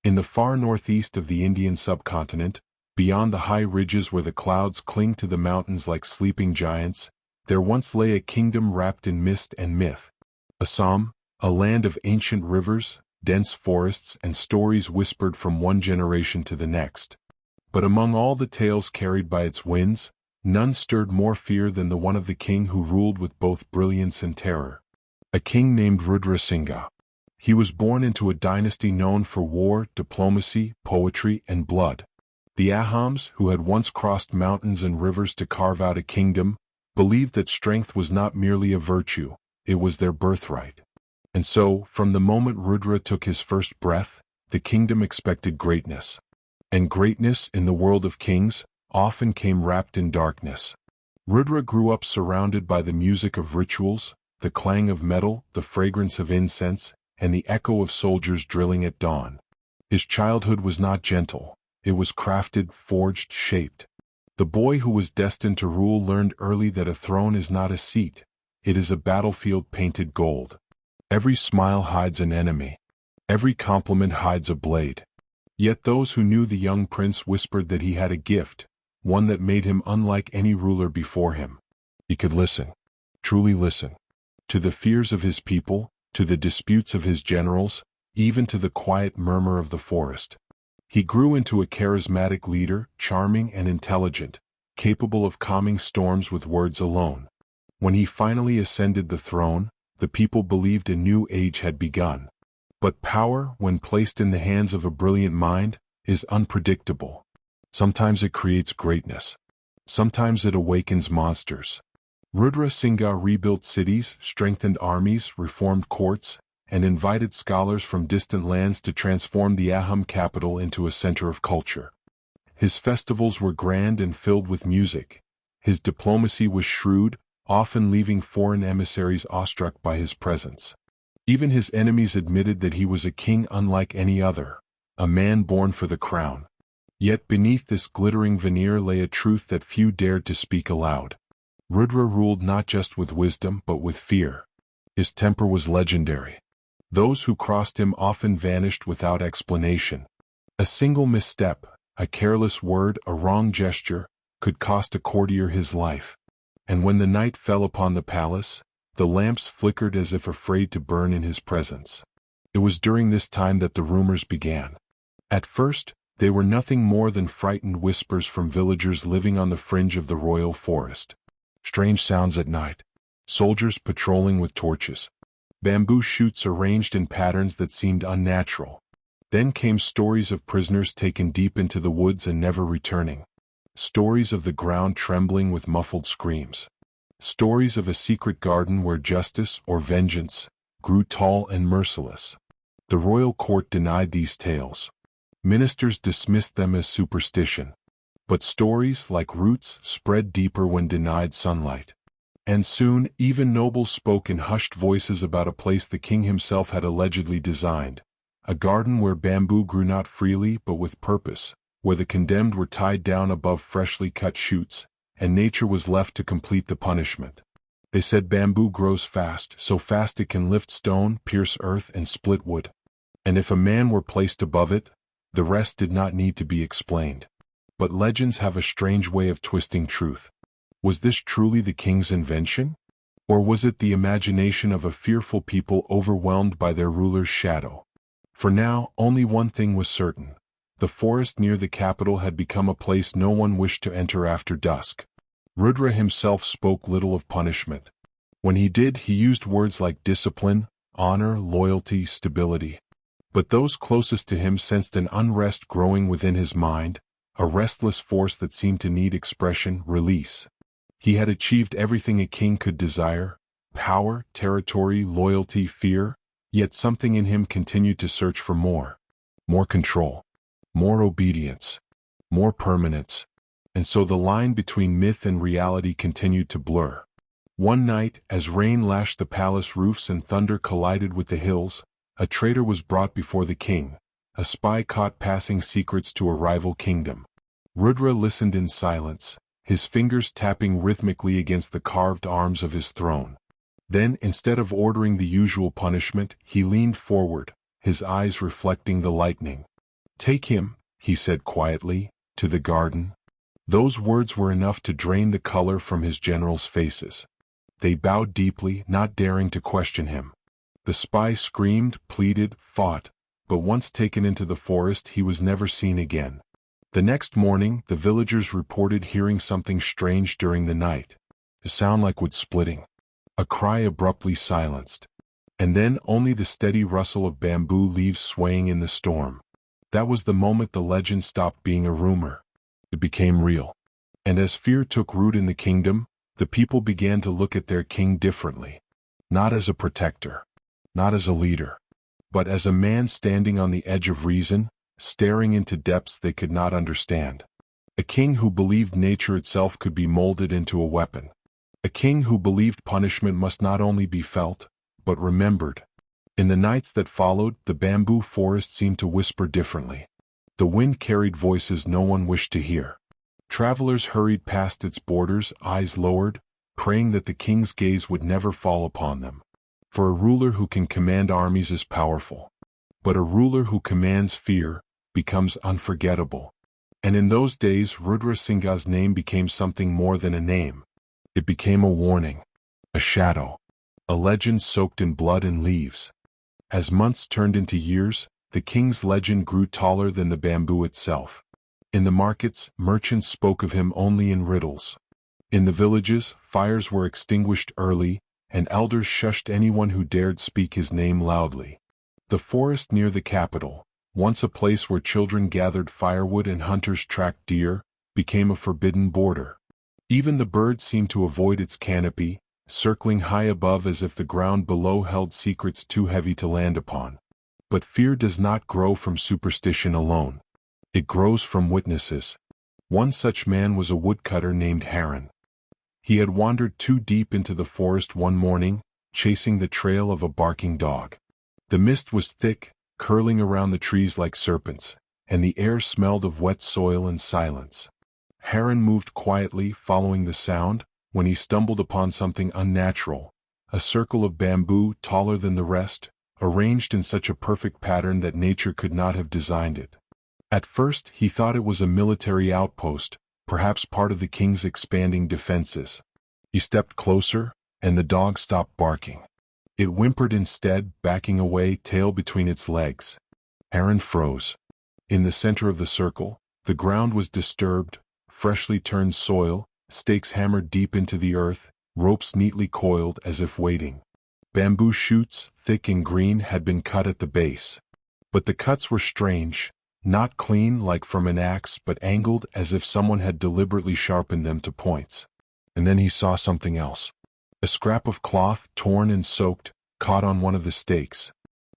In the far northeast of the Indian subcontinent, beyond the high ridges where the clouds cling to the mountains like sleeping giants, there once lay a kingdom wrapped in mist and myth. Assam, a land of ancient rivers, dense forests, and stories whispered from one generation to the next. But among all the tales carried by its winds, none stirred more fear than the one of the king who ruled with both brilliance and terror. A king named Rudra Singha. He was born into a dynasty known for war, diplomacy, poetry, and blood. The Ahams, who had once crossed mountains and rivers to carve out a kingdom, believed that strength was not merely a virtue, it was their birthright. And so, from the moment Rudra took his first breath, the kingdom expected greatness. And greatness, in the world of kings, often came wrapped in darkness. Rudra grew up surrounded by the music of rituals, the clang of metal, the fragrance of incense, and the echo of soldiers drilling at dawn. His childhood was not gentle. It was crafted, forged, shaped. The boy who was destined to rule learned early that a throne is not a seat. It is a battlefield painted gold. Every smile hides an enemy. Every compliment hides a blade. Yet those who knew the young prince whispered that he had a gift, one that made him unlike any ruler before him. He could listen, truly listen, to the fears of his people, to the disputes of his generals, even to the quiet murmur of the forest. He grew into a charismatic leader, charming and intelligent, capable of calming storms with words alone. When he finally ascended the throne, the people believed a new age had begun. But power, when placed in the hands of a brilliant mind, is unpredictable. Sometimes it creates greatness. Sometimes it awakens monsters. Rudra Singha rebuilt cities, strengthened armies, reformed courts, and invited scholars from distant lands to transform the Aham capital into a center of culture. His festivals were grand and filled with music. His diplomacy was shrewd, often leaving foreign emissaries awestruck by his presence. Even his enemies admitted that he was a king unlike any other, a man born for the crown. Yet beneath this glittering veneer lay a truth that few dared to speak aloud. Rudra ruled not just with wisdom but with fear. His temper was legendary. Those who crossed him often vanished without explanation. A single misstep, a careless word, a wrong gesture, could cost a courtier his life. And when the night fell upon the palace, the lamps flickered as if afraid to burn in his presence. It was during this time that the rumors began. At first, they were nothing more than frightened whispers from villagers living on the fringe of the royal forest. Strange sounds at night. Soldiers patrolling with torches. Bamboo shoots arranged in patterns that seemed unnatural. Then came stories of prisoners taken deep into the woods and never returning. Stories of the ground trembling with muffled screams. Stories of a secret garden where justice, or vengeance, grew tall and merciless. The royal court denied these tales. Ministers dismissed them as superstition. But stories, like roots, spread deeper when denied sunlight. And soon, even nobles spoke in hushed voices about a place the king himself had allegedly designed, a garden where bamboo grew not freely but with purpose, where the condemned were tied down above freshly cut shoots, and nature was left to complete the punishment. They said bamboo grows fast, so fast it can lift stone, pierce earth, and split wood. And if a man were placed above it, the rest did not need to be explained. But legends have a strange way of twisting truth. Was this truly the king's invention? Or was it the imagination of a fearful people overwhelmed by their ruler's shadow? For now, only one thing was certain. The forest near the capital had become a place no one wished to enter after dusk. Rudra himself spoke little of punishment. When he did, he used words like discipline, honor, loyalty, stability. But those closest to him sensed an unrest growing within his mind, a restless force that seemed to need expression, release. He had achieved everything a king could desire: power, territory, loyalty, fear, yet something in him continued to search for more. More control. More obedience. More permanence. And so the line between myth and reality continued to blur. One night, as rain lashed the palace roofs and thunder collided with the hills, a traitor was brought before the king, a spy caught passing secrets to a rival kingdom. Rudra listened in silence, his fingers tapping rhythmically against the carved arms of his throne. Then, instead of ordering the usual punishment, he leaned forward, his eyes reflecting the lightning. "Take him," he said quietly, "to the garden." Those words were enough to drain the color from his generals' faces. They bowed deeply, not daring to question him. The spy screamed, pleaded, fought, but once taken into the forest he was never seen again. The next morning, the villagers reported hearing something strange during the night. A sound like wood splitting. A cry abruptly silenced. And then only the steady rustle of bamboo leaves swaying in the storm. That was the moment the legend stopped being a rumor. It became real. And as fear took root in the kingdom, the people began to look at their king differently. Not as a protector. Not as a leader. But as a man standing on the edge of reason, staring into depths they could not understand. A king who believed nature itself could be molded into a weapon. A king who believed punishment must not only be felt, but remembered. In the nights that followed, the bamboo forest seemed to whisper differently. The wind carried voices no one wished to hear. Travelers hurried past its borders, eyes lowered, praying that the king's gaze would never fall upon them. For a ruler who can command armies is powerful. But a ruler who commands fear becomes unforgettable. And in those days, Rudra Singha's name became something more than a name. It became a warning, a shadow, a legend soaked in blood and leaves. As months turned into years, the king's legend grew taller than the bamboo itself. In the markets, merchants spoke of him only in riddles. In the villages, fires were extinguished early, and elders shushed anyone who dared speak his name loudly. The forest near the capital, once a place where children gathered firewood and hunters tracked deer, became a forbidden border. Even the birds seemed to avoid its canopy, circling high above as if the ground below held secrets too heavy to land upon. But fear does not grow from superstition alone. It grows from witnesses. One such man was a woodcutter named Haran. He had wandered too deep into the forest one morning, chasing the trail of a barking dog. The mist was thick, curling around the trees like serpents, and the air smelled of wet soil and silence. Haran moved quietly, following the sound, when he stumbled upon something unnatural, a circle of bamboo taller than the rest, arranged in such a perfect pattern that nature could not have designed it. At first, he thought it was a military outpost, perhaps part of the king's expanding defenses. He stepped closer, and the dog stopped barking. It whimpered instead, backing away, tail between its legs. Haran froze. In the center of the circle, the ground was disturbed, freshly turned soil, stakes hammered deep into the earth, ropes neatly coiled as if waiting. Bamboo shoots, thick and green, had been cut at the base. But the cuts were strange, not clean like from an axe, but angled as if someone had deliberately sharpened them to points. And then he saw something else. A scrap of cloth, torn and soaked, caught on one of the stakes.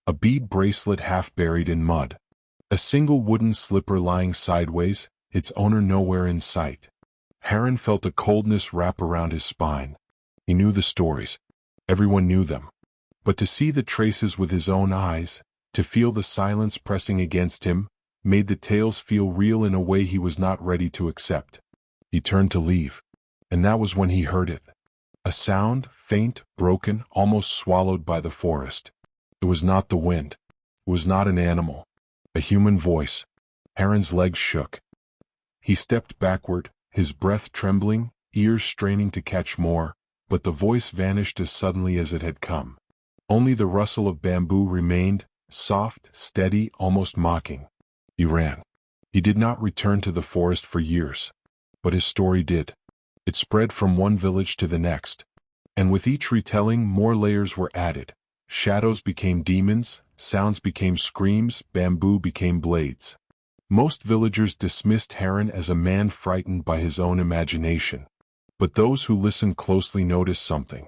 A bead bracelet half buried in mud. A single wooden slipper lying sideways, its owner nowhere in sight. Haran felt a coldness wrap around his spine. He knew the stories. Everyone knew them. But to see the traces with his own eyes, to feel the silence pressing against him, made the tales feel real in a way he was not ready to accept. He turned to leave. And that was when he heard it. A sound, faint, broken, almost swallowed by the forest. It was not the wind. It was not an animal. A human voice. Haran's legs shook. He stepped backward, his breath trembling, ears straining to catch more, but the voice vanished as suddenly as it had come. Only the rustle of bamboo remained, soft, steady, almost mocking. He ran. He did not return to the forest for years. But his story did. It spread from one village to the next. And with each retelling, more layers were added. Shadows became demons, sounds became screams, bamboo became blades. Most villagers dismissed Haran as a man frightened by his own imagination. But those who listened closely noticed something.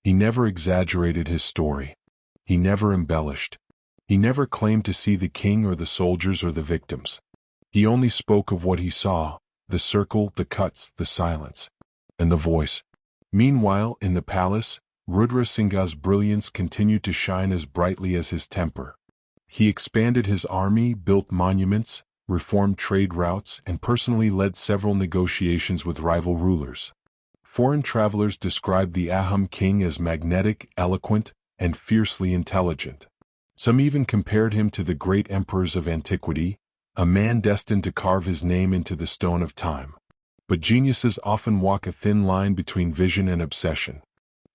He never exaggerated his story. He never embellished. He never claimed to see the king or the soldiers or the victims. He only spoke of what he saw, the circle, the cuts, the silence, and the voice. Meanwhile, in the palace, Rudra Singha's brilliance continued to shine as brightly as his temper. He expanded his army, built monuments, reformed trade routes, and personally led several negotiations with rival rulers. Foreign travelers described the Assam king as magnetic, eloquent, and fiercely intelligent. Some even compared him to the great emperors of antiquity, a man destined to carve his name into the stone of time. But geniuses often walk a thin line between vision and obsession,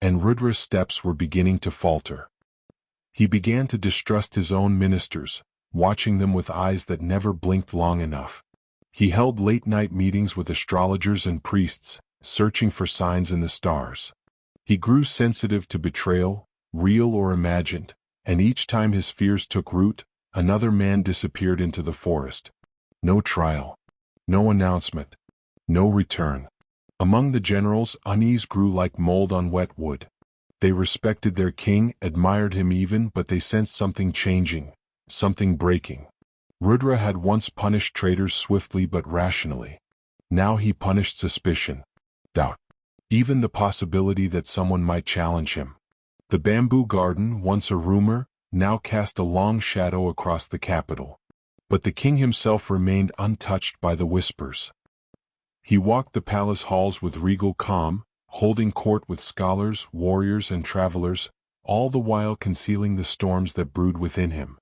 and Rudra's steps were beginning to falter. He began to distrust his own ministers, watching them with eyes that never blinked long enough. He held late-night meetings with astrologers and priests, searching for signs in the stars. He grew sensitive to betrayal, real or imagined, and each time his fears took root, another man disappeared into the forest. No trial, no announcement, no return. Among the generals, unease grew like mold on wet wood. They respected their king, admired him even, but they sensed something changing, something breaking. Rudra had once punished traitors swiftly but rationally. Now he punished suspicion, doubt, even the possibility that someone might challenge him. The bamboo garden, once a rumor, now cast a long shadow across the capital. But the king himself remained untouched by the whispers. He walked the palace halls with regal calm, holding court with scholars, warriors, and travelers, all the while concealing the storms that brewed within him.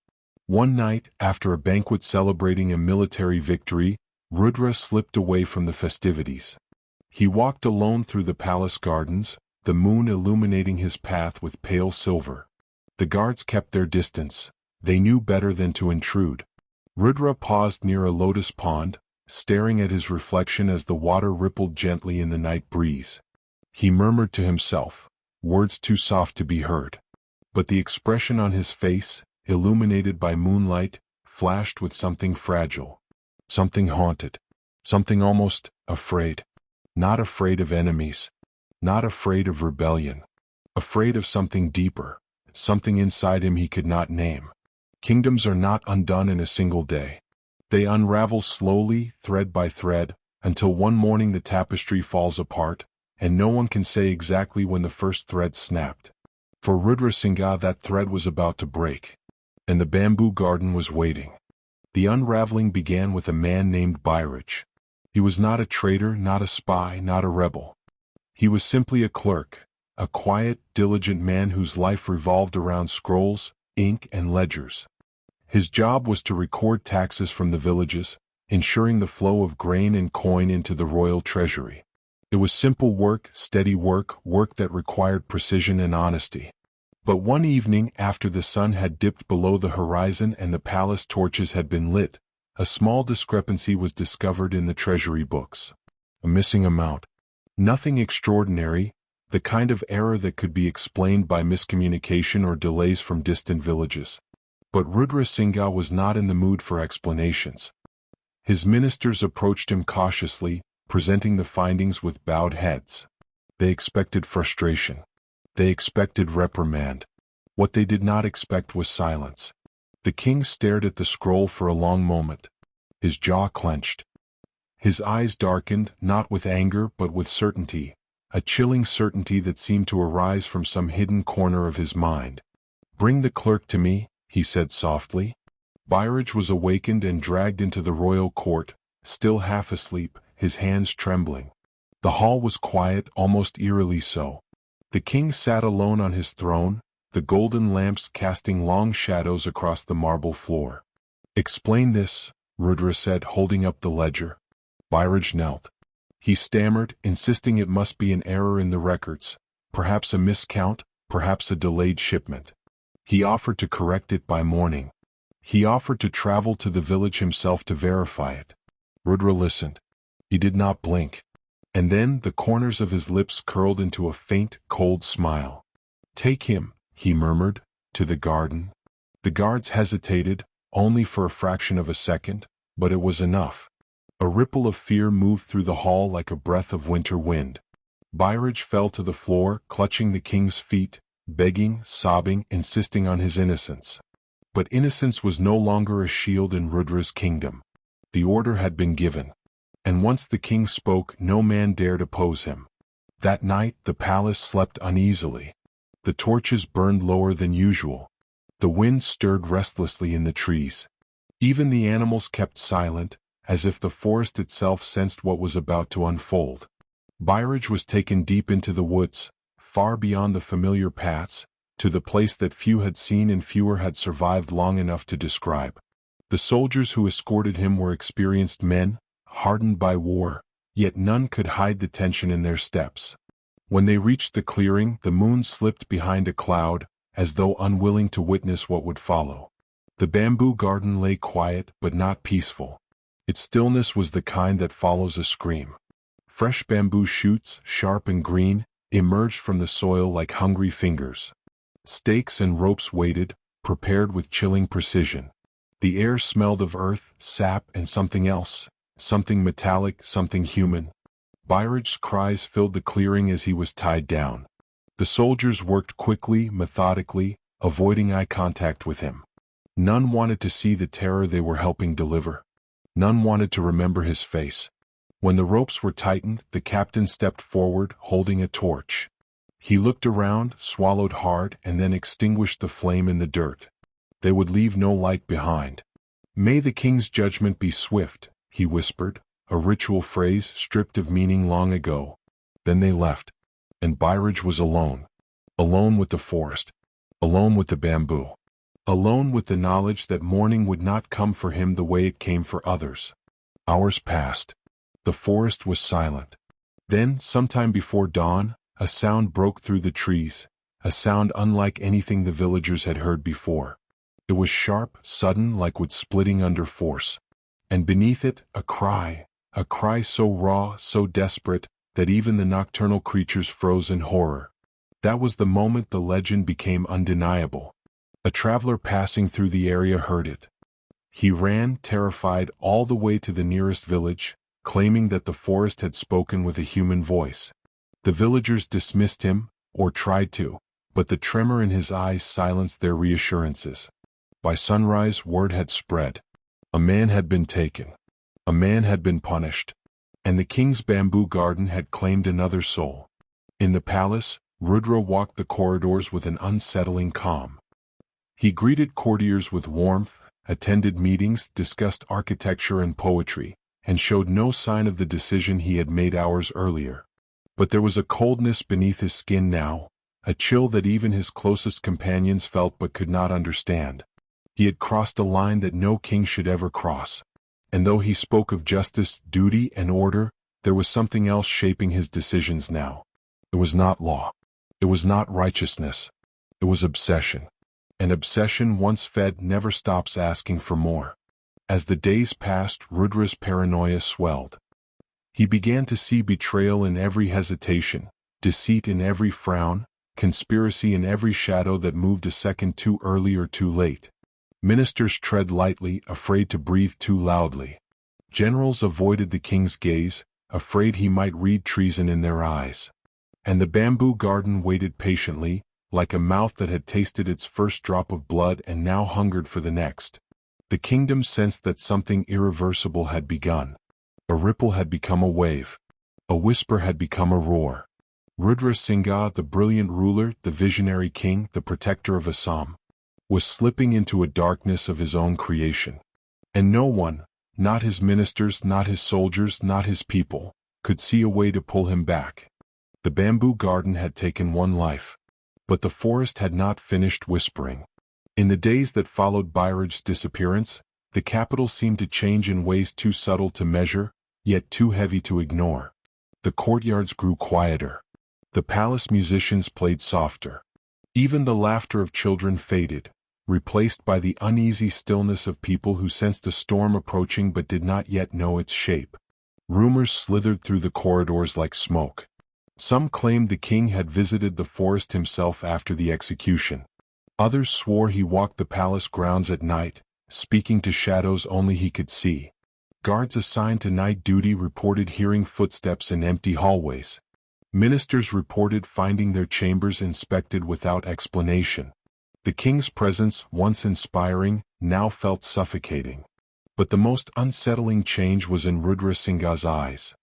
One night, after a banquet celebrating a military victory, Rudra slipped away from the festivities. He walked alone through the palace gardens, the moon illuminating his path with pale silver. The guards kept their distance. They knew better than to intrude. Rudra paused near a lotus pond, staring at his reflection as the water rippled gently in the night breeze. He murmured to himself, words too soft to be heard. But the expression on his face, illuminated by moonlight, flashed with something fragile, something haunted, something almost afraid. Not afraid of enemies, not afraid of rebellion, afraid of something deeper, something inside him he could not name. Kingdoms are not undone in a single day. They unravel slowly, thread by thread, until one morning the tapestry falls apart, and no one can say exactly when the first thread snapped. For Rudra Singha, that thread was about to break, and the bamboo garden was waiting. The unraveling began with a man named Bairaj. He was not a traitor, not a spy, not a rebel. He was simply a clerk, a quiet, diligent man whose life revolved around scrolls, ink, and ledgers. His job was to record taxes from the villages, ensuring the flow of grain and coin into the royal treasury. It was simple work, steady work, work that required precision and honesty. But one evening, after the sun had dipped below the horizon and the palace torches had been lit, a small discrepancy was discovered in the treasury books. A missing amount. Nothing extraordinary, the kind of error that could be explained by miscommunication or delays from distant villages. But Rudra Singha was not in the mood for explanations. His ministers approached him cautiously, presenting the findings with bowed heads. They expected frustration. They expected reprimand. What they did not expect was silence. The king stared at the scroll for a long moment. His jaw clenched. His eyes darkened, not with anger but with certainty, a chilling certainty that seemed to arise from some hidden corner of his mind. "Bring the clerk to me," he said softly. Bairaj was awakened and dragged into the royal court, still half asleep, his hands trembling. The hall was quiet, almost eerily so. The king sat alone on his throne, the golden lamps casting long shadows across the marble floor. "Explain this," Rudra said, holding up the ledger. Bairaj knelt. He stammered, insisting it must be an error in the records, perhaps a miscount, perhaps a delayed shipment. He offered to correct it by morning. He offered to travel to the village himself to verify it. Rudra listened. He did not blink. And then the corners of his lips curled into a faint, cold smile. "Take him," he murmured, "to the garden." The guards hesitated, only for a fraction of a second, but it was enough. A ripple of fear moved through the hall like a breath of winter wind. Bairaj fell to the floor, clutching the king's feet, begging, sobbing, insisting on his innocence. But innocence was no longer a shield in Rudra's kingdom. The order had been given. And once the king spoke, no man dared oppose him. That night the palace slept uneasily. The torches burned lower than usual. The wind stirred restlessly in the trees. Even the animals kept silent, as if the forest itself sensed what was about to unfold. Bairaj was taken deep into the woods, far beyond the familiar paths, to the place that few had seen and fewer had survived long enough to describe. The soldiers who escorted him were experienced men, hardened by war, yet none could hide the tension in their steps. When they reached the clearing, the moon slipped behind a cloud, as though unwilling to witness what would follow. The bamboo garden lay quiet but not peaceful. Its stillness was the kind that follows a scream. Fresh bamboo shoots, sharp and green, emerged from the soil like hungry fingers. Stakes and ropes waited, prepared with chilling precision. The air smelled of earth, sap and something else, something metallic, something human. Bairaj's cries filled the clearing as he was tied down. The soldiers worked quickly, methodically, avoiding eye contact with him. None wanted to see the terror they were helping deliver. None wanted to remember his face. When the ropes were tightened, the captain stepped forward, holding a torch. He looked around, swallowed hard, and then extinguished the flame in the dirt. They would leave no light behind. "May the king's judgment be swift," he whispered, a ritual phrase stripped of meaning long ago. Then they left, and Bairaj was alone. Alone with the forest. Alone with the bamboo. Alone with the knowledge that morning would not come for him the way it came for others. Hours passed. The forest was silent. Then, sometime before dawn, a sound broke through the trees, a sound unlike anything the villagers had heard before. It was sharp, sudden, like wood splitting under force. And beneath it, a cry so raw, so desperate, that even the nocturnal creatures froze in horror. That was the moment the legend became undeniable. A traveler passing through the area heard it. He ran, terrified, all the way to the nearest village, claiming that the forest had spoken with a human voice. The villagers dismissed him, or tried to, but the tremor in his eyes silenced their reassurances. By sunrise, word had spread. A man had been taken. A man had been punished. And the king's bamboo garden had claimed another soul. In the palace, Rudra walked the corridors with an unsettling calm. He greeted courtiers with warmth, attended meetings, discussed architecture and poetry, and showed no sign of the decision he had made hours earlier. But there was a coldness beneath his skin now, a chill that even his closest companions felt but could not understand. He had crossed a line that no king should ever cross. And though he spoke of justice, duty, and order, there was something else shaping his decisions now. It was not law. It was not righteousness. It was obsession. And obsession once fed never stops asking for more. As the days passed, Rudra's paranoia swelled. He began to see betrayal in every hesitation, deceit in every frown, conspiracy in every shadow that moved a second too early or too late. Ministers tread lightly, afraid to breathe too loudly. Generals avoided the king's gaze, afraid he might read treason in their eyes. And the bamboo garden waited patiently, like a mouth that had tasted its first drop of blood and now hungered for the next. The kingdom sensed that something irreversible had begun. A ripple had become a wave. A whisper had become a roar. Rudra Singha, the brilliant ruler, the visionary king, the protector of Assam, was slipping into a darkness of his own creation. And no one, not his ministers, not his soldiers, not his people, could see a way to pull him back. The bamboo garden had taken one life. But the forest had not finished whispering. In the days that followed Bairaj's disappearance, the capital seemed to change in ways too subtle to measure, yet too heavy to ignore. The courtyards grew quieter. The palace musicians played softer. Even the laughter of children faded, replaced by the uneasy stillness of people who sensed a storm approaching but did not yet know its shape. Rumors slithered through the corridors like smoke. Some claimed the king had visited the forest himself after the execution. Others swore he walked the palace grounds at night, speaking to shadows only he could see. Guards assigned to night duty reported hearing footsteps in empty hallways. Ministers reported finding their chambers inspected without explanation. The king's presence, once inspiring, now felt suffocating. But the most unsettling change was in Rudra Singha's eyes.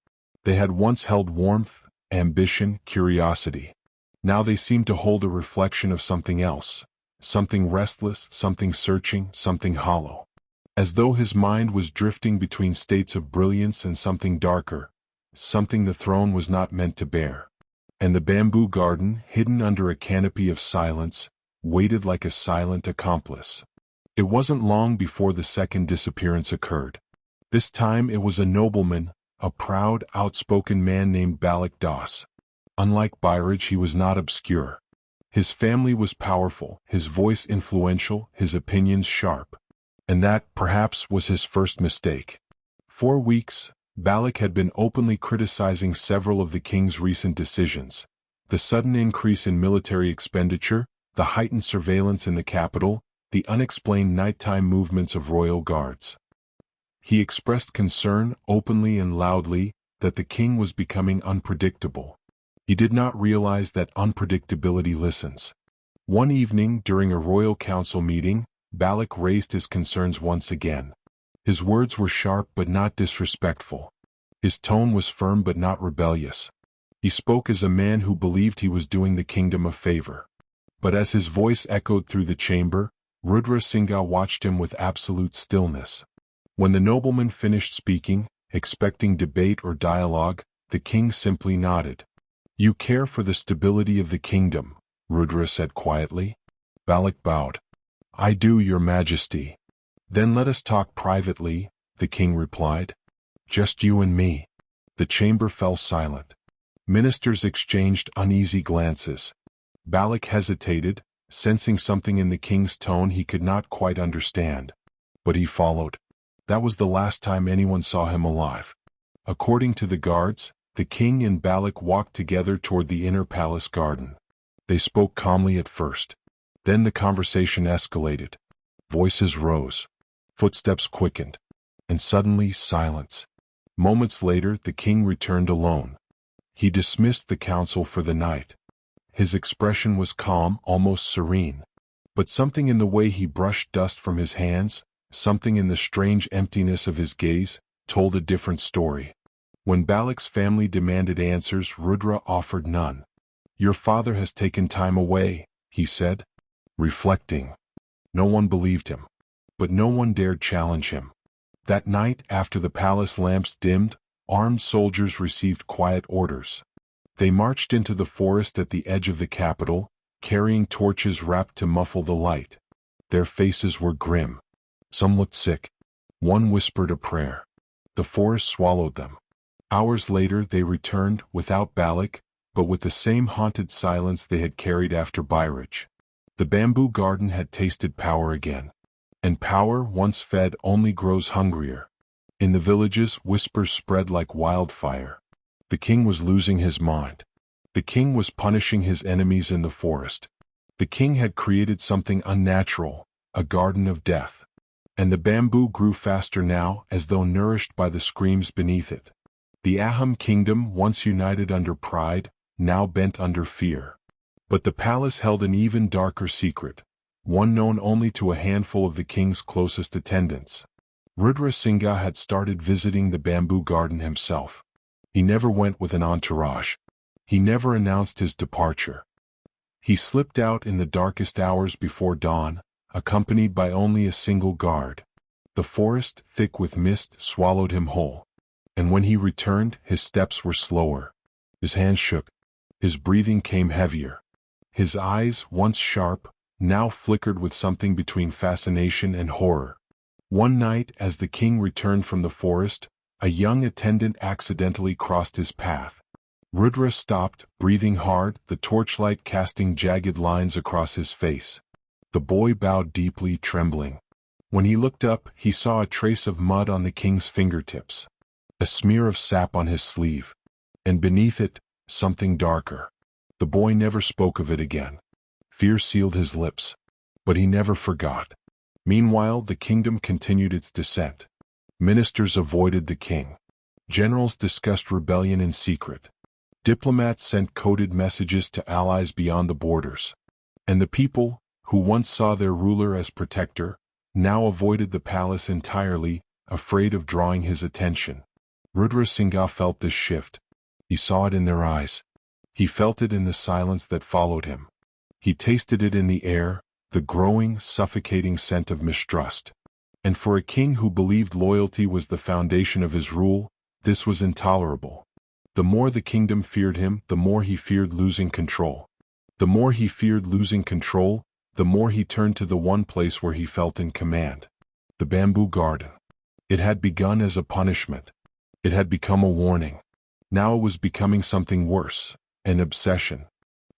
They had once held warmth, ambition, curiosity. Now they seemed to hold a reflection of something else, something restless, something searching, something hollow. As though his mind was drifting between states of brilliance and something darker, something the throne was not meant to bear. And the bamboo garden, hidden under a canopy of silence, waited like a silent accomplice. It wasn't long before the second disappearance occurred. This time it was a nobleman, a proud, outspoken man named Balak Das. Unlike Bairaj, he was not obscure. His family was powerful, his voice influential, his opinions sharp. And that, perhaps, was his first mistake. For weeks, Balak had been openly criticizing several of the king's recent decisions. The sudden increase in military expenditure, the heightened surveillance in the capital, the unexplained nighttime movements of royal guards. He expressed concern, openly and loudly, that the king was becoming unpredictable. He did not realize that unpredictability listens. One evening, during a royal council meeting, Balak raised his concerns once again. His words were sharp but not disrespectful. His tone was firm but not rebellious. He spoke as a man who believed he was doing the kingdom a favor. But as his voice echoed through the chamber, Rudra Singha watched him with absolute stillness. When the nobleman finished speaking, expecting debate or dialogue, the king simply nodded. "You care for the stability of the kingdom," Rudra said quietly. Balak bowed. "I do, your majesty." "Then let us talk privately," the king replied. "Just you and me." The chamber fell silent. Ministers exchanged uneasy glances. Balak hesitated, sensing something in the king's tone he could not quite understand. But he followed. That was the last time anyone saw him alive. According to the guards, the king and Balak walked together toward the inner palace garden. They spoke calmly at first. Then the conversation escalated. Voices rose. Footsteps quickened. And suddenly, silence. Moments later, the king returned alone. He dismissed the council for the night. His expression was calm, almost serene. But something in the way he brushed dust from his hands, something in the strange emptiness of his gaze, told a different story. When Balak's family demanded answers, Rudra offered none. "Your father has taken time away," he said, reflecting. No one believed him. But no one dared challenge him. That night, after the palace lamps dimmed, armed soldiers received quiet orders. They marched into the forest at the edge of the capital, carrying torches wrapped to muffle the light. Their faces were grim. Some looked sick. One whispered a prayer. The forest swallowed them. Hours later they returned, without Balak, but with the same haunted silence they had carried after Bairaj. The bamboo garden had tasted power again. And power, once fed, only grows hungrier. In the villages, whispers spread like wildfire. The king was losing his mind. The king was punishing his enemies in the forest. The king had created something unnatural, a garden of death. And the bamboo grew faster now, as though nourished by the screams beneath it. The Assam kingdom, once united under pride, now bent under fear. But the palace held an even darker secret, one known only to a handful of the king's closest attendants. Rudra Singha had started visiting the bamboo garden himself. He never went with an entourage. He never announced his departure. He slipped out in the darkest hours before dawn, accompanied by only a single guard. The forest, thick with mist, swallowed him whole. And when he returned, his steps were slower. His hands shook. His breathing came heavier. His eyes, once sharp, now flickered with something between fascination and horror. One night, as the king returned from the forest, a young attendant accidentally crossed his path. Rudra stopped, breathing hard, the torchlight casting jagged lines across his face. The boy bowed deeply, trembling. When he looked up, he saw a trace of mud on the king's fingertips, a smear of sap on his sleeve, and beneath it, something darker. The boy never spoke of it again. Fear sealed his lips, but he never forgot. Meanwhile, the kingdom continued its descent. Ministers avoided the king. Generals discussed rebellion in secret. Diplomats sent coded messages to allies beyond the borders. And the people, who once saw their ruler as protector, now avoided the palace entirely, afraid of drawing his attention. Rudra Singha felt this shift. He saw it in their eyes. He felt it in the silence that followed him. He tasted it in the air, the growing, suffocating scent of mistrust. And for a king who believed loyalty was the foundation of his rule, this was intolerable. The more the kingdom feared him, the more he feared losing control. The more he feared losing control, the more he turned to the one place where he felt in command. The bamboo garden. It had begun as a punishment. It had become a warning. Now it was becoming something worse, an obsession.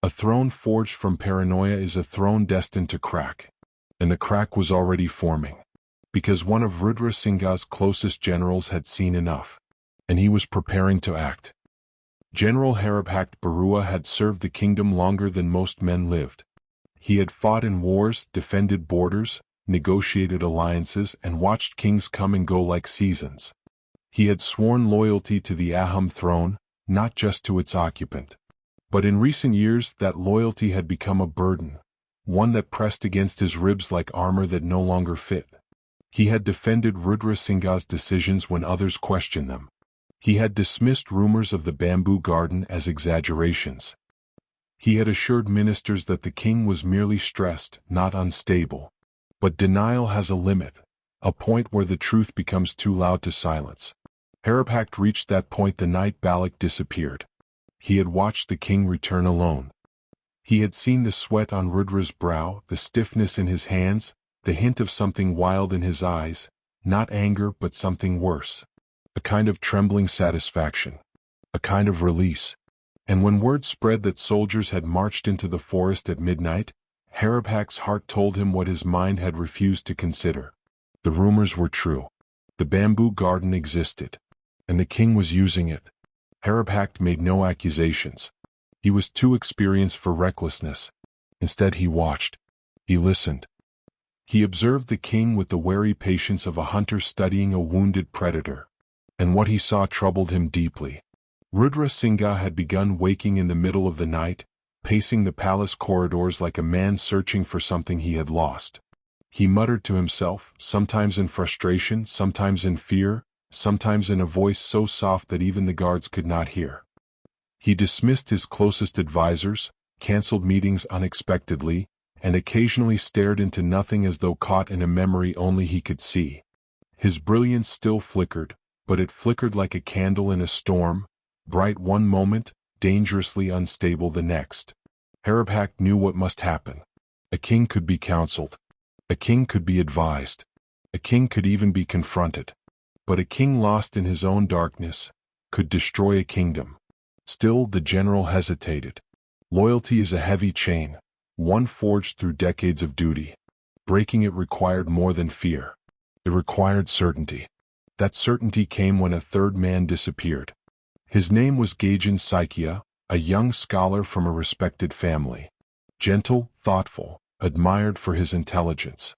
A throne forged from paranoia is a throne destined to crack. And the crack was already forming. Because one of Rudra Singha's closest generals had seen enough. And he was preparing to act. General Haribhakt Barua had served the kingdom longer than most men lived. He had fought in wars, defended borders, negotiated alliances, and watched kings come and go like seasons. He had sworn loyalty to the Ahom throne, not just to its occupant. But in recent years that loyalty had become a burden, one that pressed against his ribs like armor that no longer fit. He had defended Rudra Singha's decisions when others questioned them. He had dismissed rumors of the bamboo garden as exaggerations. He had assured ministers that the king was merely stressed, not unstable. But denial has a limit, a point where the truth becomes too loud to silence. Haribhakt reached that point the night Balak disappeared. He had watched the king return alone. He had seen the sweat on Rudra's brow, the stiffness in his hands, the hint of something wild in his eyes, not anger but something worse. A kind of trembling satisfaction. A kind of release. And when word spread that soldiers had marched into the forest at midnight, Haribhakt's heart told him what his mind had refused to consider. The rumors were true. The bamboo garden existed. And the king was using it. Haribhakt made no accusations. He was too experienced for recklessness. Instead he watched. He listened. He observed the king with the wary patience of a hunter studying a wounded predator. And what he saw troubled him deeply. Rudra Singha had begun waking in the middle of the night, pacing the palace corridors like a man searching for something he had lost. He muttered to himself, sometimes in frustration, sometimes in fear, sometimes in a voice so soft that even the guards could not hear. He dismissed his closest advisors, canceled meetings unexpectedly, and occasionally stared into nothing as though caught in a memory only he could see. His brilliance still flickered, but it flickered like a candle in a storm, bright one moment, dangerously unstable the next. Haribhakt knew what must happen. A king could be counseled. A king could be advised. A king could even be confronted. But a king lost in his own darkness could destroy a kingdom. Still, the general hesitated. Loyalty is a heavy chain, one forged through decades of duty. Breaking it required more than fear. It required certainty. That certainty came when a third man disappeared. His name was Gajan Saikia, a young scholar from a respected family. Gentle, thoughtful, admired for his intelligence.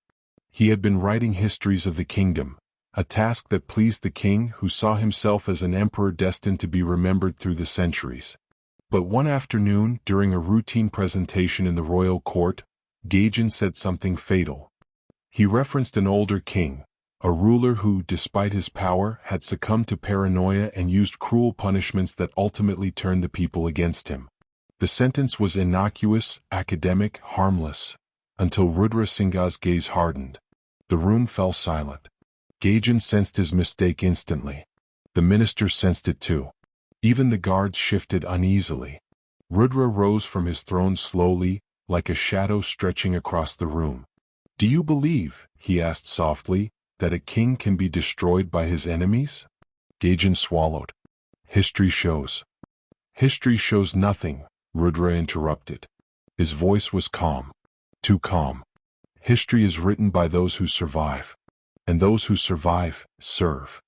He had been writing histories of the kingdom, a task that pleased the king who saw himself as an emperor destined to be remembered through the centuries. But one afternoon, during a routine presentation in the royal court, Gajan said something fatal. He referenced an older king, a ruler who, despite his power, had succumbed to paranoia and used cruel punishments that ultimately turned the people against him. The sentence was innocuous, academic, harmless, until Rudra Singha's gaze hardened. The room fell silent. Gajan sensed his mistake instantly. The minister sensed it too. Even the guards shifted uneasily. Rudra rose from his throne slowly, like a shadow stretching across the room. "Do you believe," he asked softly, "that a king can be destroyed by his enemies?" Gajan swallowed. "History shows." "History shows nothing," Rudra interrupted. His voice was calm. Too calm. "History is written by those who survive. And those who survive, serve."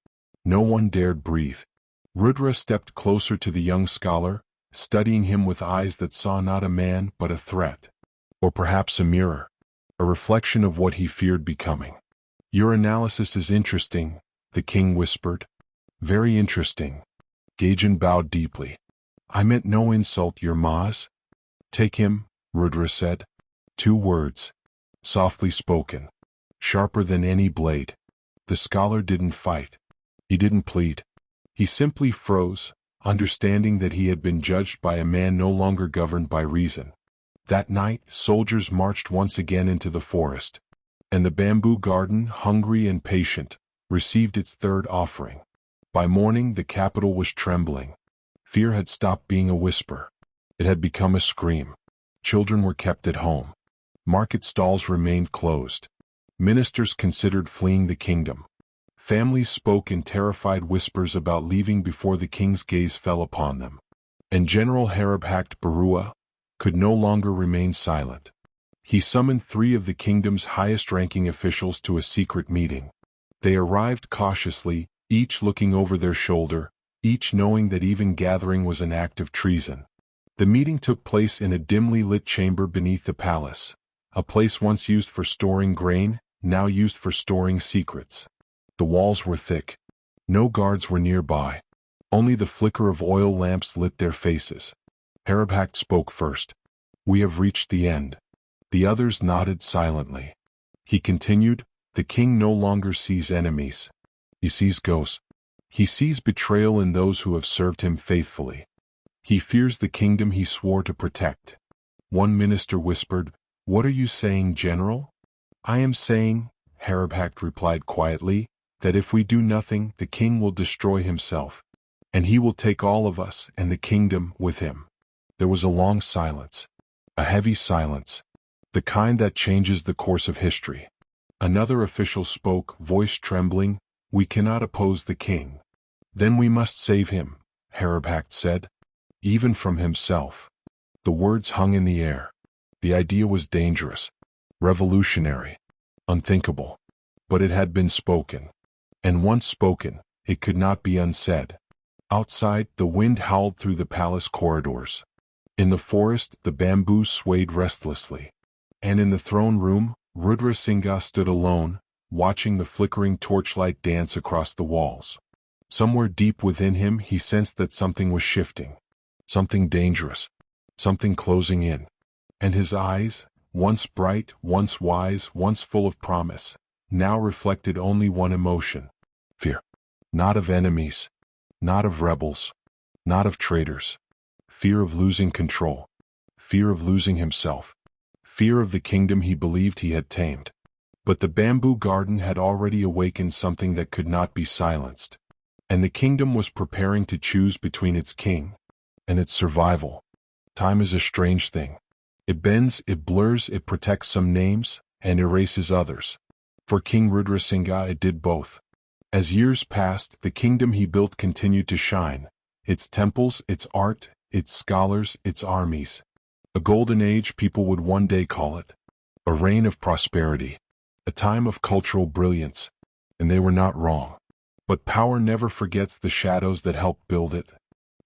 No one dared breathe. Rudra stepped closer to the young scholar, studying him with eyes that saw not a man but a threat. Or perhaps a mirror. A reflection of what he feared becoming. "Your analysis is interesting," the king whispered. "Very interesting." Gajan bowed deeply. "I meant no insult, Your Maz." "Take him," Rudra said. 2 words. Softly spoken. Sharper than any blade. The scholar didn't fight. He didn't plead. He simply froze, understanding that he had been judged by a man no longer governed by reason. That night, soldiers marched once again into the forest. And the bamboo garden, hungry and patient, received its third offering. By morning, the capital was trembling. Fear had stopped being a whisper. It had become a scream. Children were kept at home. Market stalls remained closed. Ministers considered fleeing the kingdom. Families spoke in terrified whispers about leaving before the king's gaze fell upon them. And General Haribhakt Barua could no longer remain silent. He summoned 3 of the kingdom's highest-ranking officials to a secret meeting. They arrived cautiously, each looking over their shoulder, each knowing that even gathering was an act of treason. The meeting took place in a dimly lit chamber beneath the palace, a place once used for storing grain, now used for storing secrets. The walls were thick. No guards were nearby. Only the flicker of oil lamps lit their faces. Haribhakt spoke first. "We have reached the end." The others nodded silently. He continued, "The king no longer sees enemies. He sees ghosts. He sees betrayal in those who have served him faithfully. He fears the kingdom he swore to protect." One minister whispered, "What are you saying, General?" "I am saying," Haribhakt replied quietly, "that if we do nothing, the king will destroy himself, and he will take all of us and the kingdom with him." There was a long silence, a heavy silence, the kind that changes the course of history. Another official spoke, voice trembling, "We cannot oppose the king." "Then we must save him," Haribhakt said, "even from himself." The words hung in the air. The idea was dangerous, revolutionary, unthinkable. But it had been spoken. And once spoken, it could not be unsaid. Outside, the wind howled through the palace corridors. In the forest, the bamboos swayed restlessly. And in the throne room, Rudra Singha stood alone, watching the flickering torchlight dance across the walls. Somewhere deep within him he sensed that something was shifting. Something dangerous. Something closing in. And his eyes, once bright, once wise, once full of promise, now reflected only one emotion: fear. Not of enemies. Not of rebels. Not of traitors. Fear of losing control. Fear of losing himself. Fear of the kingdom he believed he had tamed. But the bamboo garden had already awakened something that could not be silenced. And the kingdom was preparing to choose between its king and its survival. Time is a strange thing. It bends, it blurs, it protects some names, and erases others. For King Rudra Singha it did both. As years passed, the kingdom he built continued to shine. Its temples, its art, its scholars, its armies. A golden age, people would one day call it. A reign of prosperity. A time of cultural brilliance. And they were not wrong. But power never forgets the shadows that helped build it.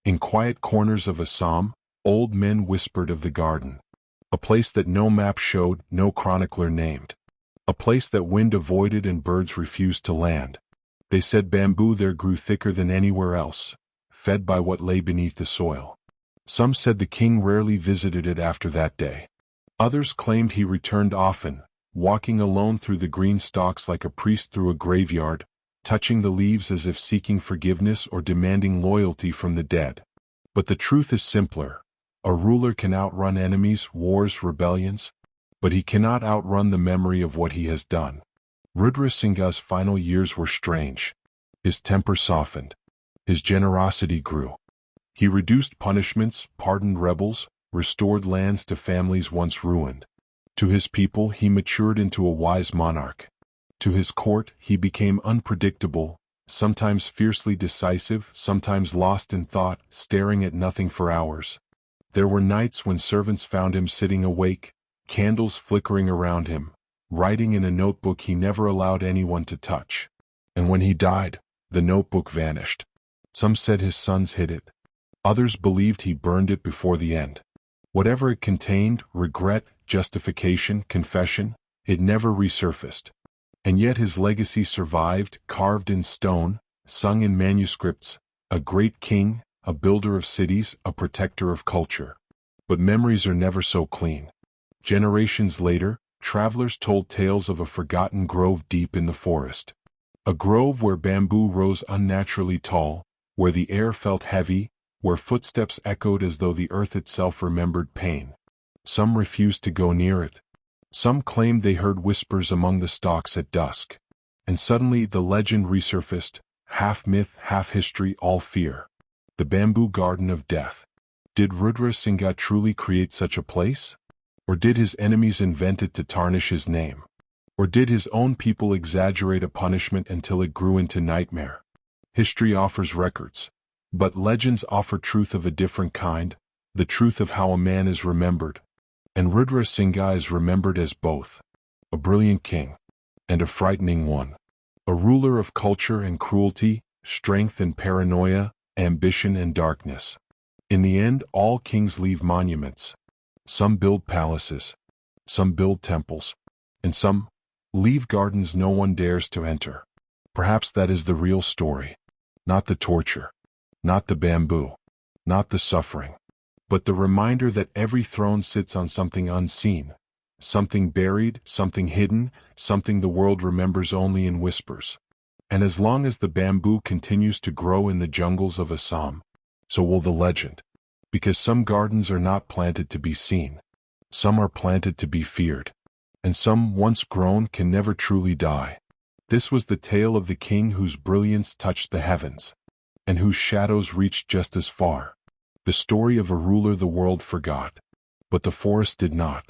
In quiet corners of Assam, old men whispered of the garden. A place that no map showed, no chronicler named. A place that wind avoided and birds refused to land. They said bamboo there grew thicker than anywhere else, fed by what lay beneath the soil. Some said the king rarely visited it after that day. Others claimed he returned often, walking alone through the green stalks like a priest through a graveyard, touching the leaves as if seeking forgiveness or demanding loyalty from the dead. But the truth is simpler. A ruler can outrun enemies, wars, rebellions, but he cannot outrun the memory of what he has done. Rudra Singha's final years were strange. His temper softened. His generosity grew. He reduced punishments, pardoned rebels, restored lands to families once ruined. To his people he matured into a wise monarch. To his court he became unpredictable, sometimes fiercely decisive, sometimes lost in thought, staring at nothing for hours. There were nights when servants found him sitting awake, candles flickering around him, writing in a notebook he never allowed anyone to touch. And when he died, the notebook vanished. Some said his sons hid it. Others believed he burned it before the end. Whatever it contained, regret, justification, confession, it never resurfaced. And yet his legacy survived, carved in stone, sung in manuscripts, a great king, a builder of cities, a protector of culture. But memories are never so clean. Generations later, travelers told tales of a forgotten grove deep in the forest. A grove where bamboo rose unnaturally tall, where the air felt heavy, where footsteps echoed as though the earth itself remembered pain. Some refused to go near it. Some claimed they heard whispers among the stalks at dusk. And suddenly the legend resurfaced, half myth, half history, all fear. The bamboo garden of death. Did Rudra Singha truly create such a place? Or did his enemies invent it to tarnish his name? Or did his own people exaggerate a punishment until it grew into nightmare? History offers records, but legends offer truth of a different kind, the truth of how a man is remembered. And Rudra Singha is remembered as both a brilliant king and a frightening one, a ruler of culture and cruelty, strength and paranoia, ambition and darkness. In the end, all kings leave monuments. Some build palaces, some build temples, and some leave gardens no one dares to enter. Perhaps that is the real story. Not the torture, not the bamboo, not the suffering, but the reminder that every throne sits on something unseen, something buried, something hidden, something the world remembers only in whispers. And as long as the bamboo continues to grow in the jungles of Assam, so will the legend. Because some gardens are not planted to be seen, some are planted to be feared, and some, once grown, can never truly die. This was the tale of the king whose brilliance touched the heavens, and whose shadows reached just as far. The story of a ruler the world forgot, but the forest did not.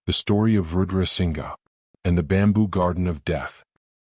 The story of Rudra Singha, and the bamboo garden of death.